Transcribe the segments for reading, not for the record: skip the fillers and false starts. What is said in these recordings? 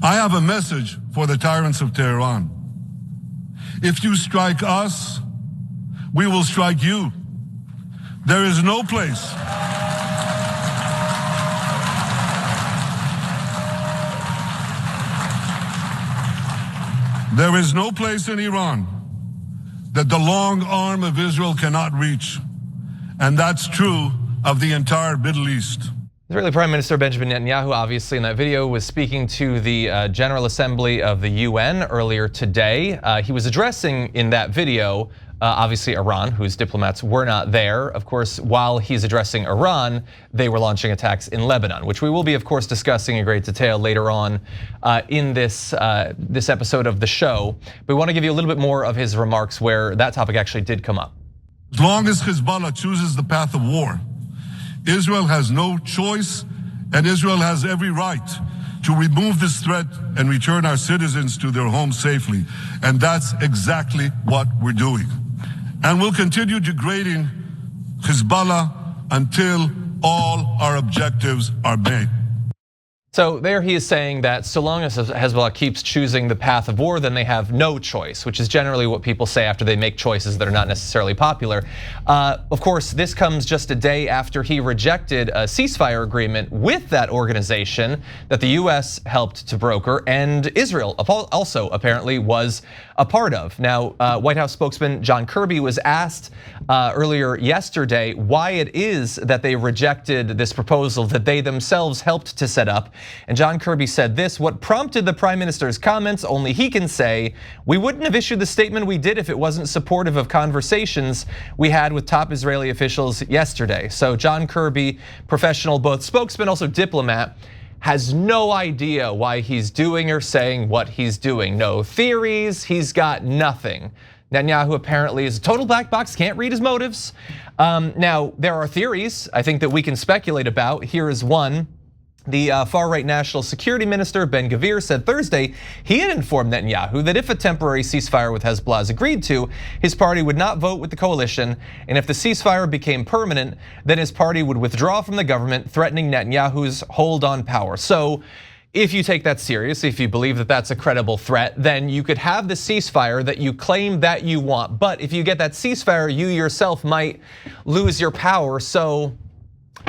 I have a message for the tyrants of Tehran. If you strike us, we will strike you. There is no place. There is no place in Iran that the long arm of Israel cannot reach. And that's true of the entire Middle East. Israeli Prime Minister Benjamin Netanyahu, obviously in that video, was speaking to the General Assembly of the UN earlier today. He was addressing in that video, obviously Iran, whose diplomats were not there. Of course, while he's addressing Iran, they were launching attacks in Lebanon, which we will be, of course, discussing in great detail later on in this episode of the show. But we want to give you a little bit more of his remarks where that topic actually did come up. As long as Hezbollah chooses the path of war, Israel has no choice, and Israel has every right to remove this threat and return our citizens to their homes safely. And that's exactly what we're doing. And we'll continue degrading Hezbollah until all our objectives are met. So there he is saying that so long as Hezbollah keeps choosing the path of war, then they have no choice, which is generally what people say after they make choices that are not necessarily popular. Of course, this comes just a day after he rejected a ceasefire agreement with that organization that the US helped to broker, and Israel also apparently was a part of. Now, White House spokesman John Kirby was asked earlier yesterday why it is that they rejected this proposal that they themselves helped to set up. And John Kirby said this: what prompted the prime minister's comments, only he can say. We wouldn't have issued the statement we did if it wasn't supportive of conversations we had with top Israeli officials yesterday. So John Kirby, professional, both spokesman, also diplomat, has no idea why he's doing or saying what he's doing. No theories, he's got nothing. Netanyahu apparently is a total black box, can't read his motives. Now, there are theories I think that we can speculate about. Here is one. The far-right national security minister, Ben-Gvir, said Thursday he had informed Netanyahu that if a temporary ceasefire with Hezbollah is agreed to, his party would not vote with the coalition, and if the ceasefire became permanent, then his party would withdraw from the government, threatening Netanyahu's hold on power. So if you take that seriously, if you believe that that's a credible threat, then you could have the ceasefire that you claim that you want. But if you get that ceasefire, you yourself might lose your power. So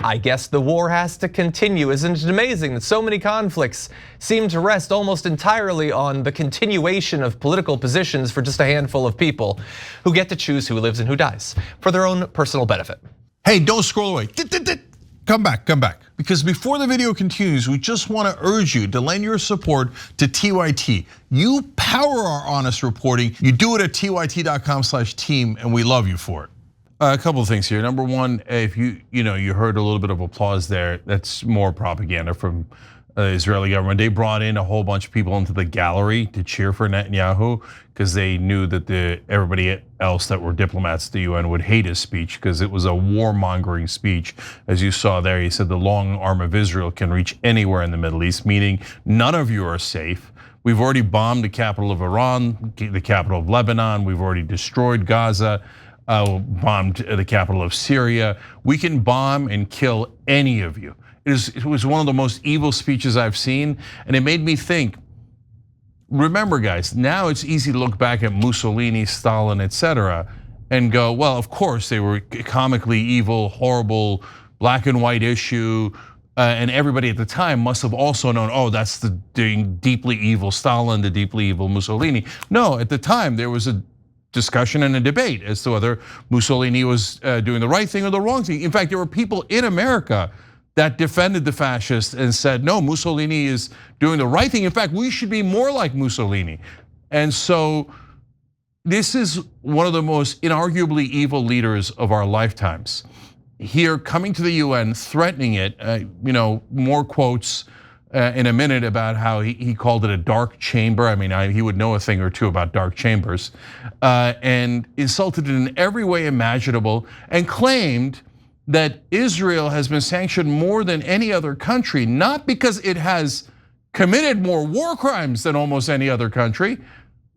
I guess the war has to continue. Isn't it amazing that so many conflicts seem to rest almost entirely on the continuation of political positions for just a handful of people who get to choose who lives and who dies for their own personal benefit? Hey, don't scroll away. Come back. Because before the video continues, we just want to urge you to lend your support to TYT. You power our honest reporting. You do it at tyt.com/team, and we love you for it. A couple of things here. Number one, if you heard a little bit of applause there, that's more propaganda from the Israeli government. They brought in a whole bunch of people into the gallery to cheer for Netanyahu because they knew that everybody else that were diplomats at the UN would hate his speech because it was a warmongering speech. As you saw there, he said the long arm of Israel can reach anywhere in the Middle East, meaning none of you are safe. We've already bombed the capital of Iran, the capital of Lebanon. We've already destroyed Gaza. Bombed the capital of Syria. We can bomb and kill any of you. It was one of the most evil speeches I've seen, and it made me think, remember guys, now it's easy to look back at Mussolini, Stalin, etc., and go, well, of course they were comically evil, horrible, black and white issue, and everybody at the time must have also known, oh, that's the deeply evil Stalin, the deeply evil Mussolini. No, at the time there was a discussion and a debate as to whether Mussolini was doing the right thing or the wrong thing. In fact, there were people in America that defended the fascists and said, no, Mussolini is doing the right thing. In fact, we should be more like Mussolini. And so this is one of the most inarguably evil leaders of our lifetimes. Here coming to the UN, threatening it, more quotes in a minute about how he called it a dark chamber. I mean, he would know a thing or two about dark chambers, and insulted it in every way imaginable, and claimed that Israel has been sanctioned more than any other country, not because it has committed more war crimes than almost any other country,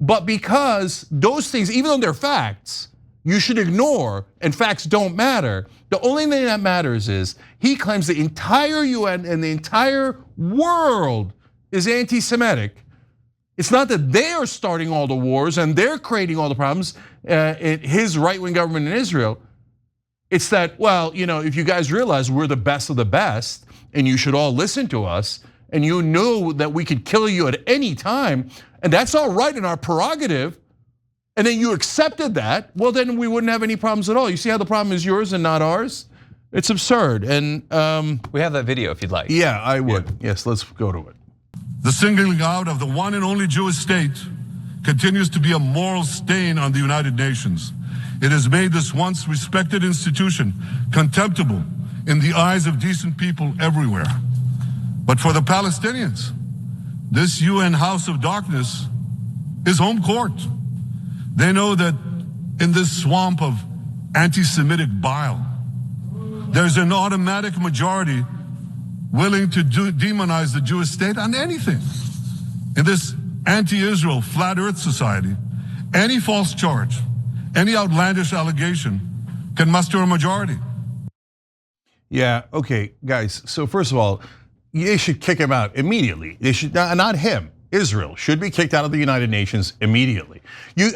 but because those things, even though they're facts, you should ignore, and facts don't matter. The only thing that matters is he claims the entire UN and the entire world is anti-Semitic. It's not that they are starting all the wars and they're creating all the problems, his right-wing government in Israel. It's that, well, if you guys realize we're the best of the best and you should all listen to us, and you know that we could kill you at any time, and that's all right in our prerogative, and then you accepted that, well, then we wouldn't have any problems at all. You see how the problem is yours and not ours? It's absurd. And we have that video if you'd like. Yeah, I would. Yeah. Yes, let's go to it. The singling out of the one and only Jewish state continues to be a moral stain on the United Nations. It has made this once respected institution contemptible in the eyes of decent people everywhere. But for the Palestinians, this UN House of Darkness is home court. They know that in this swamp of anti-Semitic bile, there's an automatic majority willing to demonize the Jewish state on anything. In this anti-Israel flat earth society, any false charge, any outlandish allegation can muster a majority. Yeah, okay, guys, so first of all, they should kick him out immediately. They should, not him, Israel should be kicked out of the United Nations immediately.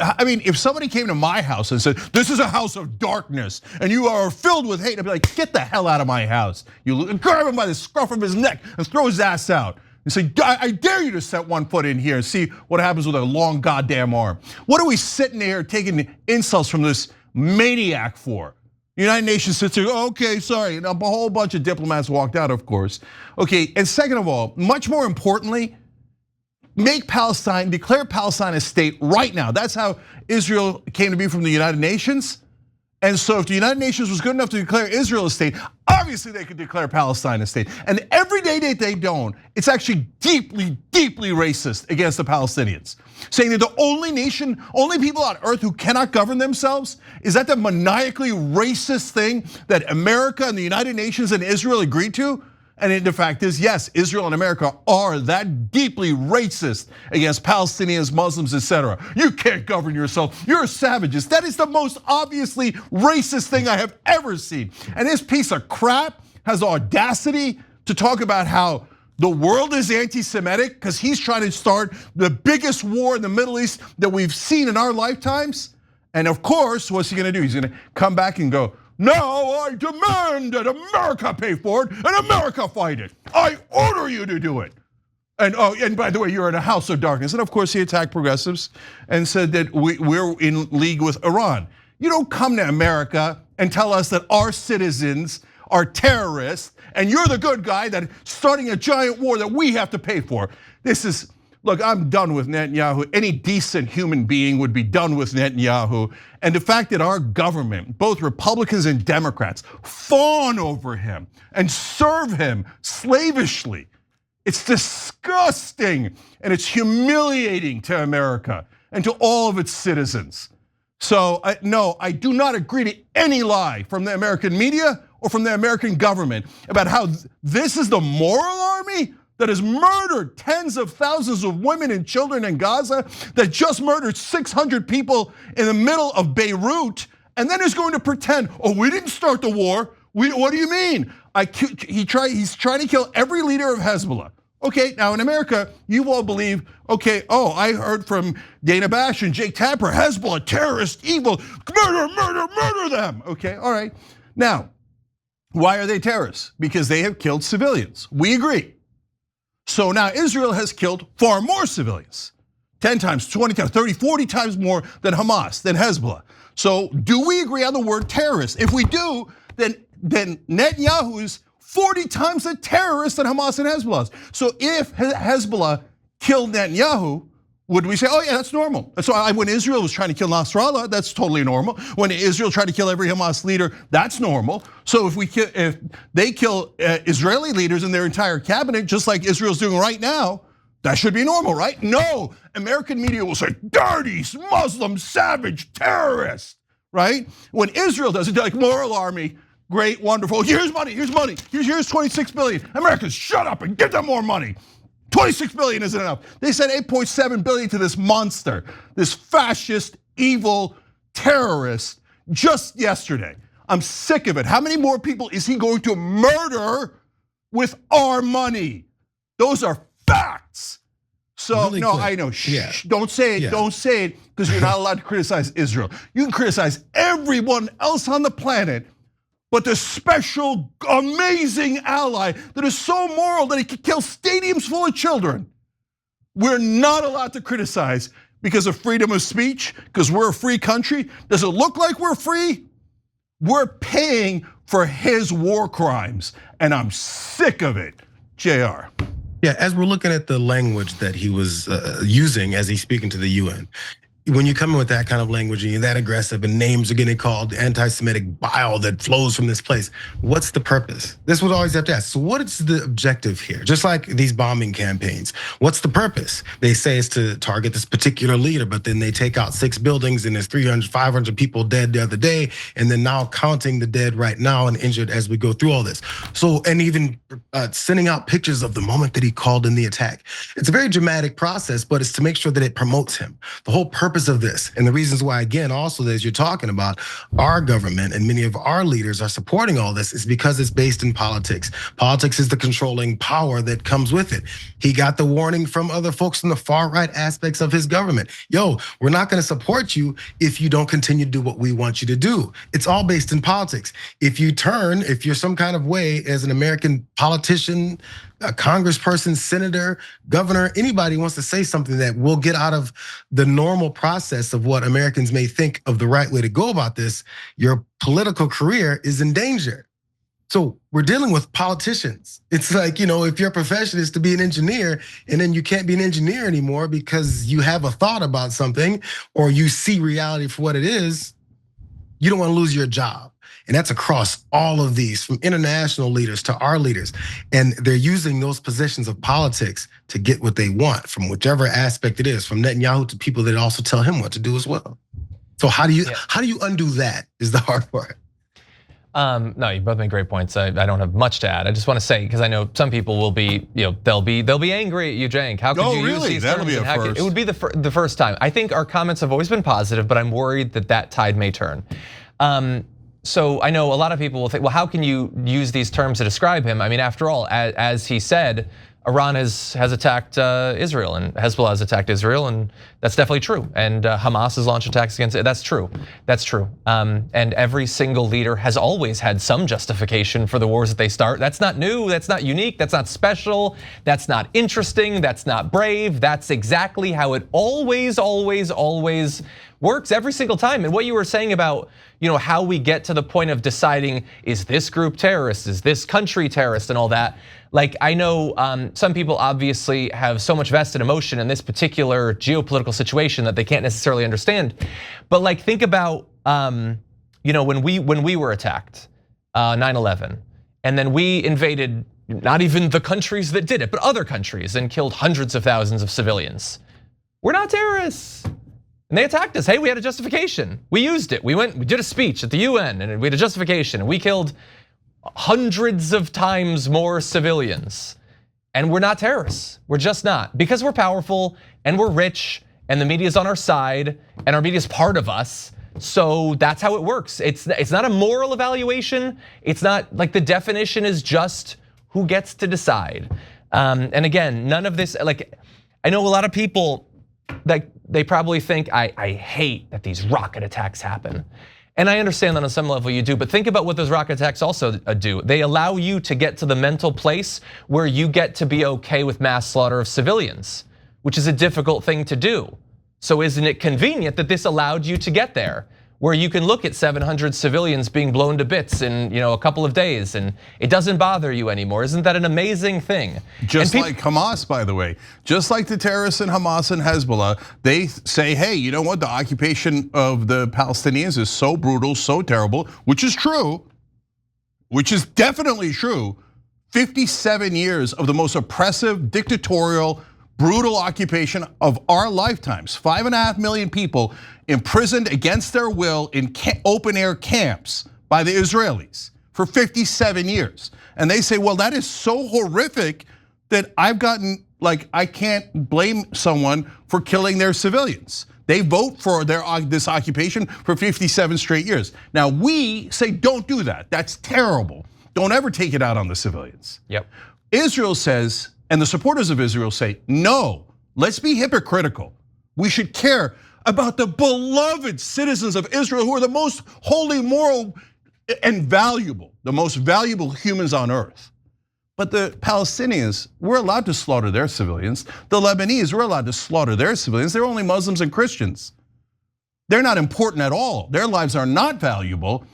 I mean, if somebody came to my house and said, this is a house of darkness and you are filled with hate, I'd be like, get the hell out of my house. You grab him by the scruff of his neck and throw his ass out. And say, I dare you to set one foot in here and see what happens with a long goddamn arm. What are we sitting there taking insults from this maniac for? The United Nations sits there, okay, sorry. And a whole bunch of diplomats walked out, of course. Okay, and second of all, much more importantly, make Palestine, declare Palestine a state right now. That's how Israel came to be from the United Nations. And so if the United Nations was good enough to declare Israel a state, obviously they could declare Palestine a state. And every day that they don't, it's actually deeply, deeply racist against the Palestinians. Saying that the only nation, only people on earth who cannot govern themselves, is that the maniacally racist thing that America and the United Nations and Israel agreed to? And the fact is, yes, Israel and America are that deeply racist against Palestinians, Muslims, etc. You can't govern yourself, you're savages. That is the most obviously racist thing I have ever seen. And this piece of crap has the audacity to talk about how the world is anti-Semitic because he's trying to start the biggest war in the Middle East that we've seen in our lifetimes. And of course, what's he gonna do? He's gonna come back and go, now I demand that America pay for it and America fight it. I order you to do it. And by the way, you're in a house of darkness. And of course, he attacked progressives and said that we're in league with Iran. You don't come to America and tell us that our citizens are terrorists and you're the good guy that starting a giant war that we have to pay for. Look, I'm done with Netanyahu. Any decent human being would be done with Netanyahu. And the fact that our government, both Republicans and Democrats, fawn over him and serve him slavishly, it's disgusting and it's humiliating to America and to all of its citizens. So no, I do not agree to any lie from the American media or from the American government about how this is the moral army that has murdered tens of thousands of women and children in Gaza, that just murdered 600 people in the middle of Beirut, and then is going to pretend, oh, we didn't start the war. What do you mean? He's trying to kill every leader of Hezbollah. Okay, now in America, you all believe, okay, oh, I heard from Dana Bash and Jake Tapper, Hezbollah, terrorist, evil, murder them. Okay, all right. Now, why are they terrorists? Because they have killed civilians. We agree. So now Israel has killed far more civilians, 10 times, 20 times, 30, 40 times more than Hamas, than Hezbollah. So do we agree on the word terrorist? If we do, then Netanyahu is 40 times a terrorist than Hamas and Hezbollah. So if Hezbollah killed Netanyahu, would we say, oh yeah, that's normal? So when Israel was trying to kill Nasrallah, that's totally normal. When Israel tried to kill every Hamas leader, that's normal. So if they kill Israeli leaders in their entire cabinet, just like Israel's doing right now, that should be normal, right? No, American media will say, dirty, Muslim, savage, terrorist, right? When Israel does it, they're like, moral army, great, wonderful, here's money, here's 26 billion. Americans, shut up and give them more money. 26 billion isn't enough. They said 8.7 billion to this monster, this fascist, evil terrorist just yesterday. I'm sick of it. How many more people is he going to murder with our money? Those are facts. So Really no, quick. I know. Yeah. Don't say it. Yeah. Don't say it, because you're not allowed to criticize Israel. You can criticize everyone else on the planet, but the special, amazing ally that is so moral that he can kill stadiums full of children, we're not allowed to criticize because of freedom of speech, because we're a free country. Does it look like we're free? We're paying for his war crimes, and I'm sick of it. JR. Yeah, as we're looking at the language that he was using as he's speaking to the UN, when you come in with that kind of language and you're that aggressive and names are getting called, anti-Semitic bile that flows from this place, what's the purpose? This would always have to ask. So what is the objective here? Just like these bombing campaigns, what's the purpose? They say it's to target this particular leader, but then they take out 6 buildings and there's 300, 500 people dead the other day, and then now counting the dead right now and injured as we go through all this. So, and even sending out pictures of the moment that he called in the attack. It's a very dramatic process, but it's to make sure that it promotes him. The whole purpose of this, and the reasons why, again, also as you're talking about, our government and many of our leaders are supporting all this is because it's based in politics. Politics is the controlling power that comes with it. He got the warning from other folks in the far right aspects of his government. Yo, we're not gonna support you if you don't continue to do what we want you to do. It's all based in politics. If you turn, if you're some kind of way as an American politician, a congressperson, senator, governor, anybody wants to say something that will get out of the normal process of what Americans may think of the right way to go about this, your political career is in danger. So we're dealing with politicians. It's like, if your profession is to be an engineer and then you can't be an engineer anymore because you have a thought about something or you see reality for what it is, you don't want to lose your job. And that's across all of these, from international leaders to our leaders. And they're using those positions of politics to get what they want from whichever aspect it is, from Netanyahu to people that also tell him what to do as well. So how do you undo that is the hard part. No, you both make great points. I don't have much to add. I just want to say, because I know some people will be, they'll be angry at you, Cenk. How could you use these That'll terms? be a first. It would be the first time. I think our comments have always been positive, but I'm worried that tide may turn. So I know a lot of people will think, well, how can you use these terms to describe him? I mean, after all, as he said, Iran has attacked Israel and Hezbollah has attacked Israel, and that's definitely true. And Hamas has launched attacks against it. That's true. That's true. And every single leader has always had some justification for the wars that they start. That's not new. That's not unique. That's not special. That's not interesting. That's not brave. That's exactly how it always works every single time. And what you were saying about, how we get to the point of deciding, is this group terrorist, is this country terrorist, and all that. Like, I know some people obviously have so much vested emotion in this particular geopolitical situation that they can't necessarily understand. But like, think about, when we were attacked, 9/11, and then we invaded not even the countries that did it, but other countries, and killed hundreds of thousands of civilians. We're not terrorists. And they attacked us. Hey, we had a justification. We used it. We did a speech at the UN, and we had a justification, and we killed hundreds of times more civilians. And we're not terrorists. We're just not. Because we're powerful and we're rich and the media's on our side and our media's part of us. So that's how it works. It's not a moral evaluation. It's not like the definition is just who gets to decide. And again, none of this, like, I know a lot of people that they probably think I hate that these rocket attacks happen. And I understand that on some level you do, but think about what those rocket attacks also do. They allow you to get to the mental place where you get to be okay with mass slaughter of civilians, which is a difficult thing to do. So isn't it convenient that this allowed you to get there, where you can look at 700 civilians being blown to bits in a couple of days, and it doesn't bother you anymore? Isn't that an amazing thing? Just like Hamas, by the way, just like the terrorists in Hamas and Hezbollah, they say, hey, you know what? The occupation of the Palestinians is so brutal, so terrible, which is true, which is definitely true. 57 years of the most oppressive, dictatorial, brutal occupation of our lifetimes. 5.5 million people imprisoned against their will in open air camps by the Israelis for 57 years. And they say, well, that is so horrific that I've gotten, like, I can't blame someone for killing their civilians. They vote for this occupation for 57 straight years. Now we say, don't do that. That's terrible. Don't ever take it out on the civilians. Yep. Israel says, And the supporters of Israel say, no, let's be hypocritical. We should care about the beloved citizens of Israel who are the most holy, moral, and valuable, the most valuable humans on earth. But the Palestinians, we're allowed to slaughter their civilians. The Lebanese, we're allowed to slaughter their civilians. They're only Muslims and Christians. They're not important at all. Their lives are not valuable,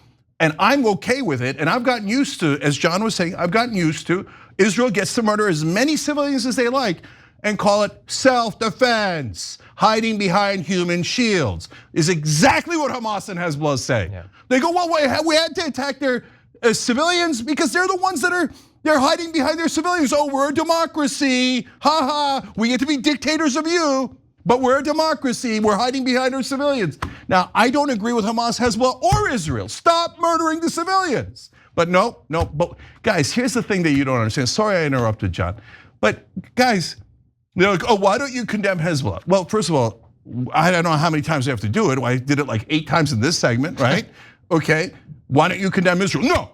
and I'm okay with it. And I've gotten used to, as John was saying, I've gotten used to Israel gets to murder as many civilians as they like and call it self-defense, hiding behind human shields, is exactly what Hamas and Hezbollah say. Yeah. They go, well, we had to attack their civilians because they're the ones that they're hiding behind their civilians. Oh, we're a democracy, we get to be dictators of you, but we're a democracy, we're hiding behind our civilians. Now, I don't agree with Hamas, Hezbollah, or Israel. Stop murdering the civilians. But no, but guys, here's the thing that you don't understand. Sorry I interrupted, John. But guys, they're like, oh, why don't you condemn Hezbollah? Well, first of all, I don't know how many times I have to do it. I did it like 8 times in this segment, right? Okay, why don't you condemn Israel? No,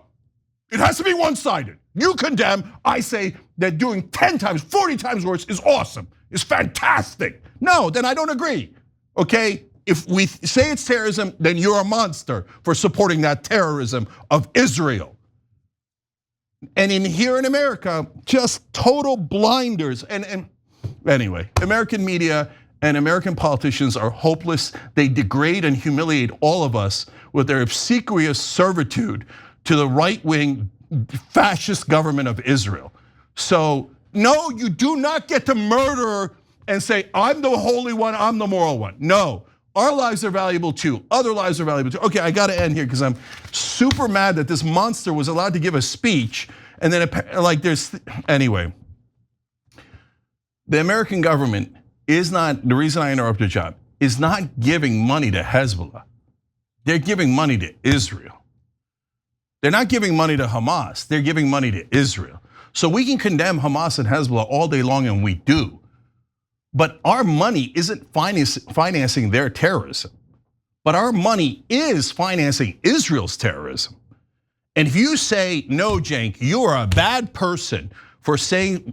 it has to be one-sided. You condemn, I say that doing 10 times, 40 times worse is awesome, is fantastic. No, then I don't agree, okay? If we say it's terrorism, then you're a monster for supporting that terrorism of Israel. And here in America, just total blinders. And anyway, American media and American politicians are hopeless. They degrade and humiliate all of us with their obsequious servitude to the right-wing fascist government of Israel. So no, you do not get to murder and say, I'm the holy one, I'm the moral one. No, our lives are valuable too. Other lives are valuable too. Okay, I gotta end here because I'm super mad that this monster was allowed to give a speech and then anyway. The American government is not, the reason I interrupted John, is not giving money to Hezbollah. They're giving money to Israel. They're not giving money to Hamas, they're giving money to Israel. So we can condemn Hamas and Hezbollah all day long, and we do. But our money isn't financing their terrorism. But our money is financing Israel's terrorism. And if you say, no, Cenk, you are a bad person for saying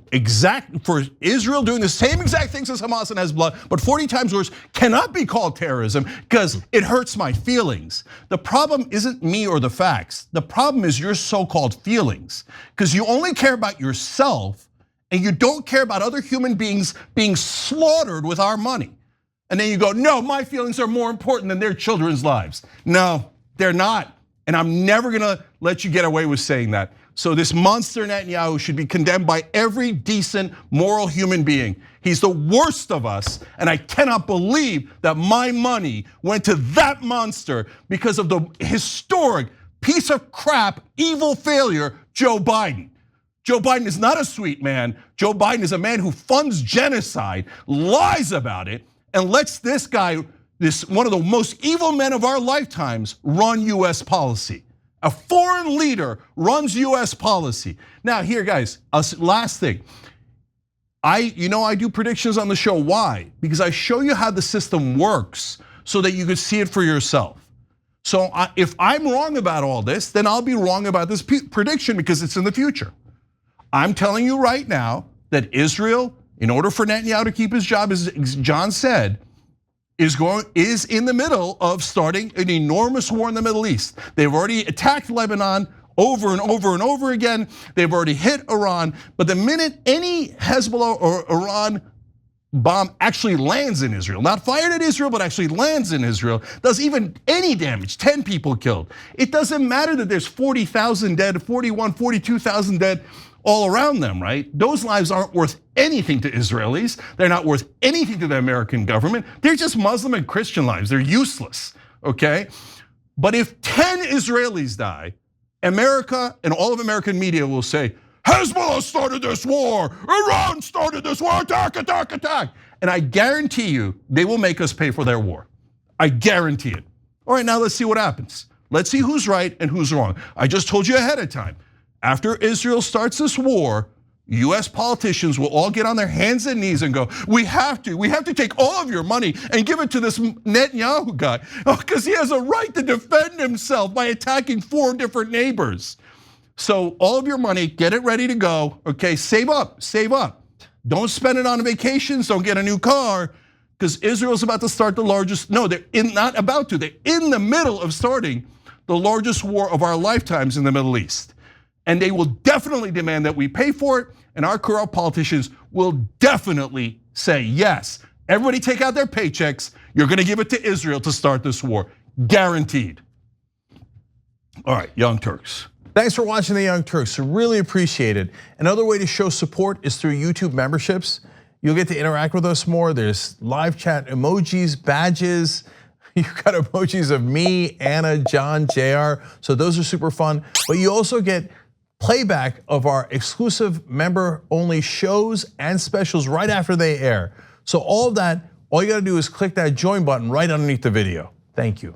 for Israel doing the same exact things as Hamas and Hezbollah, but 40 times worse, cannot be called terrorism because it hurts my feelings. The problem isn't me or the facts. The problem is your so-called feelings, because you only care about yourself and you don't care about other human beings being slaughtered with our money. And then you go, no, my feelings are more important than their children's lives. No, they're not. And I'm never gonna let you get away with saying that. So this monster Netanyahu should be condemned by every decent, moral human being. He's the worst of us, and I cannot believe that my money went to that monster because of the historic piece of crap, evil failure, Joe Biden. Joe Biden is not a sweet man. Joe Biden is a man who funds genocide, lies about it, and lets this guy, one of the most evil men of our lifetimes, run US policy. A foreign leader runs US policy. Now here, guys, last thing. I do predictions on the show. Why? Because I show you how the system works so that you can see it for yourself. So if I'm wrong about all this, then I'll be wrong about this prediction because it's in the future. I'm telling you right now that Israel, in order for Netanyahu to keep his job, as John said, is in the middle of starting an enormous war in the Middle East. They've already attacked Lebanon over and over and over again. They've already hit Iran, but the minute any Hezbollah or Iran bomb actually lands in Israel, not fired at Israel, but actually lands in Israel, does even any damage, 10 people killed. It doesn't matter that there's 40,000 dead, 41, 42,000 dead all around them, right? Those lives aren't worth anything to Israelis. They're not worth anything to the American government. They're just Muslim and Christian lives. They're useless, okay? But if 10 Israelis die, America and all of American media will say, Hezbollah started this war, Iran started this war, attack, attack, attack. And I guarantee you, they will make us pay for their war. I guarantee it. All right, now let's see what happens. Let's see who's right and who's wrong. I just told you ahead of time. After Israel starts this war, US politicians will all get on their hands and knees and go, we have to take all of your money and give it to this Netanyahu guy, because he has a right to defend himself by attacking 4 different neighbors. So all of your money, get it ready to go, okay, save up, save up. Don't spend it on vacations, don't get a new car, because Israel's about to start the largest, no, they're not about to, they're in the middle of starting the largest war of our lifetimes in the Middle East. And they will definitely demand that we pay for it, and our corrupt politicians will definitely say, yes, everybody take out their paychecks, you're gonna give it to Israel to start this war, guaranteed. All right, Young Turks. Thanks for watching the Young Turks, really appreciate it. Another way to show support is through YouTube memberships. You'll get to interact with us more. There's live chat emojis, badges. You've got emojis of me, Anna, John, JR, so those are super fun. But you also get playback of our exclusive member-only shows and specials right after they air. So all of that, all you gotta do is click that join button right underneath the video. Thank you.